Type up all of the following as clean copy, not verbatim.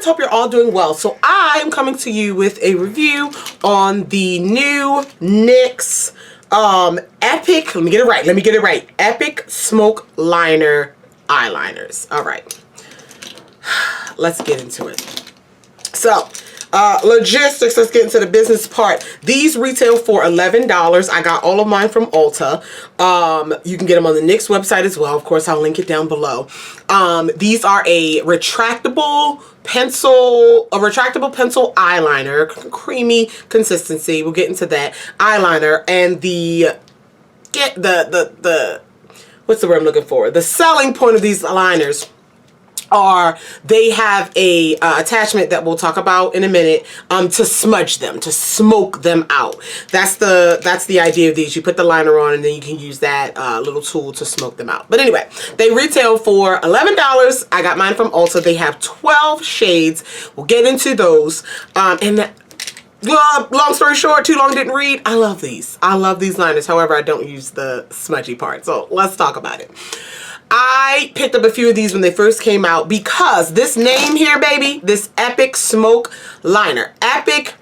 Hope you're all doing well. So I am coming to you with a review on the new NYX Epic, let me get it right, Epic Smoke Liner eyeliners. All right, let's get into it. So, logistics, let's get into the business part. These retail for $11. I got all of mine from Ulta. You can get them on the NYX website as well. Of course, I'll link it down below. These are a retractable pencil eyeliner, creamy consistency. We'll get into that eyeliner, and what's the word I'm looking for? The selling point of these liners are they have a attachment that we'll talk about in a minute to smudge them, to smoke them out. That's the idea of these. You put the liner on and then you can use that little tool to smoke them out. But anyway, they retail for $11. I got mine from Ulta. They have 12 shades. We'll get into those. And long story short, too long didn't read, I love these. I love these liners. However, I don't use the smudgy part. So let's talk about it. I picked up a few of these when they first came out because this name here, baby, this Epic Smoke Liner. Epic,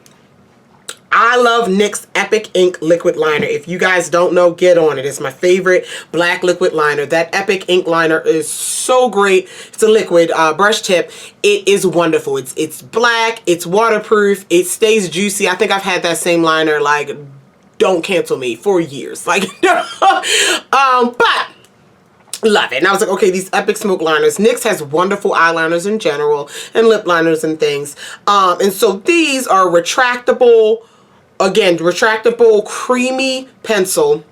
I love NYX Epic Ink Liquid Liner. If you guys don't know, get on it. It's my favorite black liquid liner. That Epic Ink Liner is so great. It's a liquid brush tip. It is wonderful. It's black. It's waterproof. It stays juicy. I think I've had that same liner, like, don't cancel me, for years. Like, but love it. And I was like, okay, these Epic Smoke Liners. NYX has wonderful eyeliners in general and lip liners and things. And so these are retractable, again, retractable creamy pencil.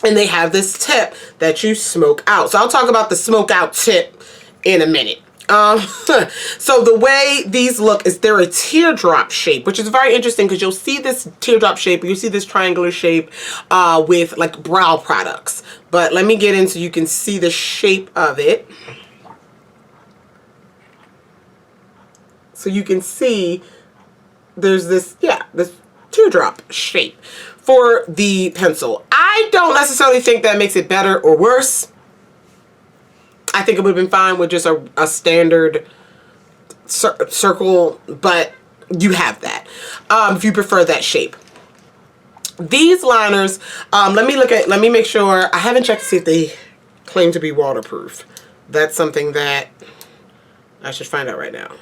And they have this tip that you smoke out. So I'll talk about the smoke out tip in a minute. So the way these look is they're a teardrop shape, which is very interesting because you'll see this teardrop shape, you see this triangular shape with like brow products. But let me get into, you can see the shape of it. So you can see there's this, yeah, this teardrop shape for the pencil. I don't necessarily think that makes it better or worse. I think it would have been fine with just a standard circle, but you have that if you prefer that shape. These liners, let me make sure, I haven't checked to see if they claim to be waterproof. That's something that I should find out right now.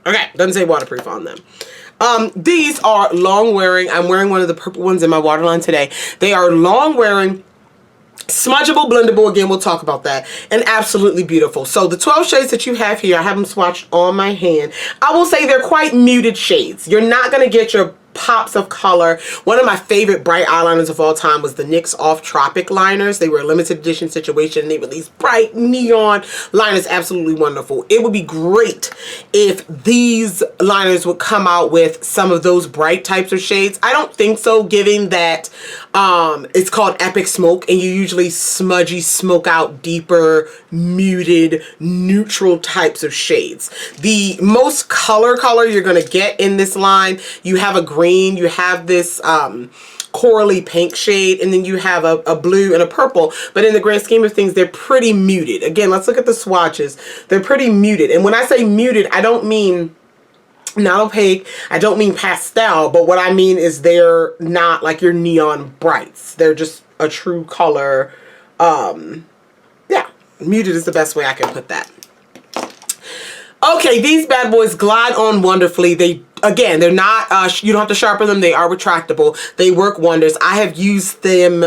Okay, doesn't say waterproof on them. These are long wearing. I'm wearing one of the purple ones in my waterline today. They are long wearing, smudgeable, blendable. Again, we'll talk about that. And absolutely beautiful. So the 12 shades that you have here, I have them swatched on my hand. I will say they're quite muted shades. You're not going to get your pops of color. One of my favorite bright eyeliners of all time was the NYX Off Tropic liners. They were a limited edition situation and they released bright neon liners. Absolutely wonderful. It would be great if these liners would come out with some of those bright types of shades. I don't think so, given that it's called Epic Smoke and you usually smudgy smoke out deeper, muted, neutral types of shades. The most color you're going to get in this line, you have a green, you have this corally pink shade, and then you have a blue and a purple. But in the grand scheme of things, they're pretty muted. Again, let's look at the swatches. They're pretty muted. And when I say muted, I don't mean not opaque, I don't mean pastel, but what I mean is they're not like your neon brights. They're just a true color. Yeah, muted is the best way I can put that. Okay, these bad boys glide on wonderfully. Again, they're not, you don't have to sharpen them. They are retractable. They work wonders. I have used them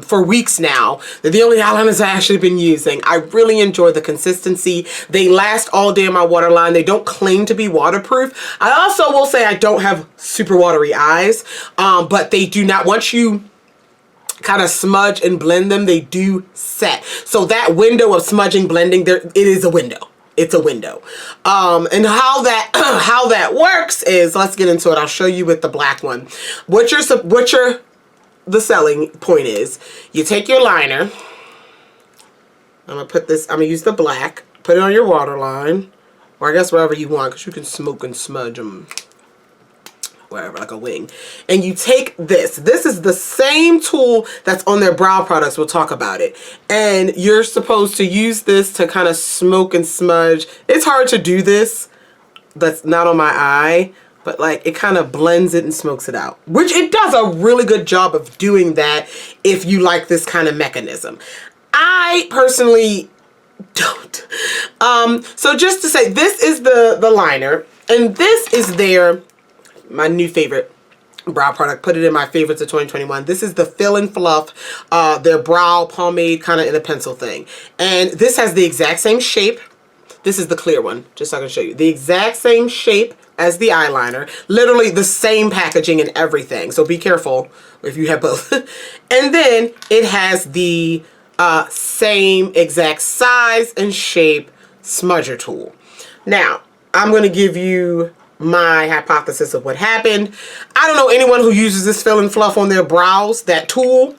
for weeks now. They're the only eyeliners I've actually been using. I really enjoy the consistency. They last all day in my waterline. They don't claim to be waterproof. I also will say I don't have super watery eyes, but they do not, once you kind of smudge and blend them, they do set. So that window of smudging, blending, it is a window. It's a window. And how that works is, let's get into it. I'll show you with the black one. The selling point is, you take your liner. I'm gonna use the black, put it on your waterline, or I guess wherever you want, because you can smoke and smudge them wherever, like a wing. And you take this. This is the same tool that's on their brow products. We'll talk about it. And you're supposed to use this to kind of smoke and smudge. It's hard to do this. That's not on my eye. But like it kind of blends it and smokes it out. Which it does a really good job of doing that if you like this kind of mechanism. I personally don't. So just to say, this is the liner. And this is my new favorite brow product. Put it in my favorites of 2021. This is the Fill and Fluff, their brow pomade kind of in a pencil thing. And this has the exact same shape. This is the clear one, just so I can show you. The exact same shape as the eyeliner. Literally the same packaging and everything. So be careful if you have both. And then it has the same exact size and shape smudger tool. Now, I'm going to give you my hypothesis of what happened. I don't know anyone who uses this Fill and Fluff on their brows, that tool.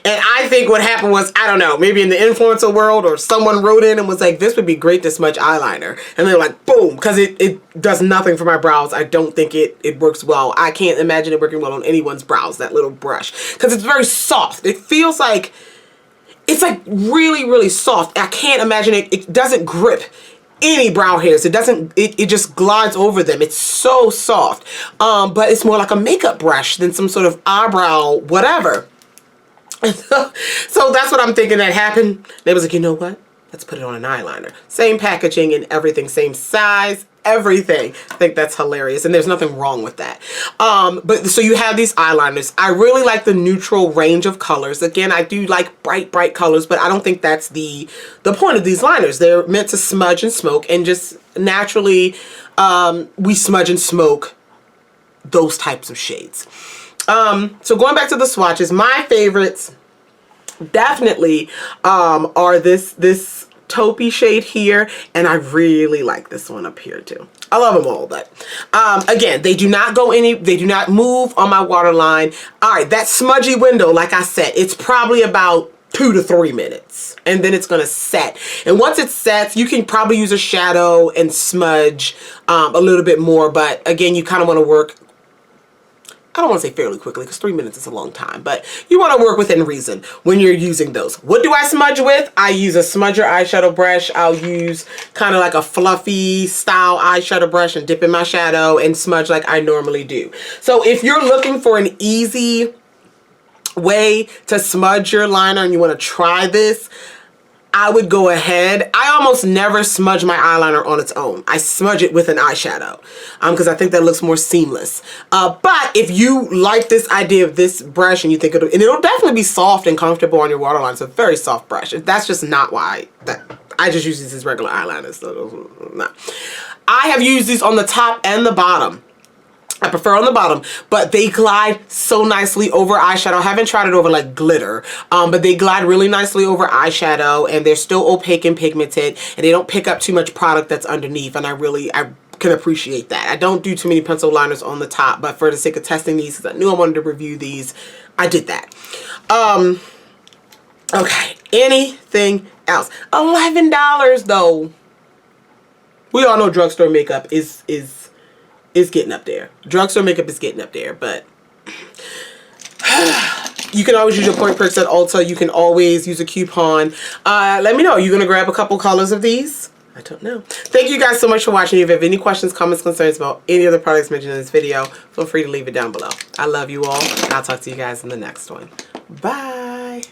And I think what happened was, I don't know, maybe in the influencer world or someone wrote in and was like, this would be great to smudge eyeliner. And they're like, boom, because it does nothing for my brows. I don't think it works well. I can't imagine it working well on anyone's brows, that little brush. Because it's very soft. It feels like, it's like really, really soft. I can't imagine it doesn't grip any brow hairs. It just glides over them. It's so soft. But it's more like a makeup brush than some sort of eyebrow whatever. So that's what I'm thinking that happened. They was like, you know what? Let's put it on an eyeliner. Same packaging and everything, same size, everything. I think that's hilarious, and there's nothing wrong with that. But so you have these eyeliners. I really like the neutral range of colors. Again, I do like bright colors, but I don't think that's the point of these liners. They're meant to smudge and smoke, and just naturally we smudge and smoke those types of shades. So going back to the swatches, my favorites definitely are this taupey shade here, and I really like this one up here too. I love them all, but again, they do not move on my waterline. All right, that smudgy window, like I said, it's probably about 2 to 3 minutes, and then it's gonna set. And once it sets, you can probably use a shadow and smudge a little bit more, but again, you kind of want to work, I don't want to say fairly quickly because 3 minutes is a long time, but you want to work within reason when you're using those. What do I smudge with? I use a smudger eyeshadow brush. I'll use kind of like a fluffy style eyeshadow brush and dip in my shadow and smudge like I normally do. So if you're looking for an easy way to smudge your liner and you want to try this, I would go ahead. I almost never smudge my eyeliner on its own. I smudge it with an eyeshadow because I think that looks more seamless. But if you like this idea of this brush and you think it'll definitely be soft and comfortable on your waterline. It's a very soft brush. That's just not why I just use these as regular eyeliners. So no. I have used these on the top and the bottom. I prefer on the bottom, but they glide so nicely over eyeshadow. I haven't tried it over like glitter, but they glide really nicely over eyeshadow, and they're still opaque and pigmented, and they don't pick up too much product that's underneath, and I can appreciate that. I don't do too many pencil liners on the top, but for the sake of testing these, because I knew I wanted to review these, I did that. Okay, anything else? $11 though. We all know drugstore makeup is getting up there. Drugstore makeup is getting up there, but you can always use your point perks at Ulta. You can always use a coupon. Let me know. Are you going to grab a couple colors of these? I don't know. Thank you guys so much for watching. If you have any questions, comments, concerns about any of the products mentioned in this video, feel free to leave it down below. I love you all. I'll talk to you guys in the next one. Bye.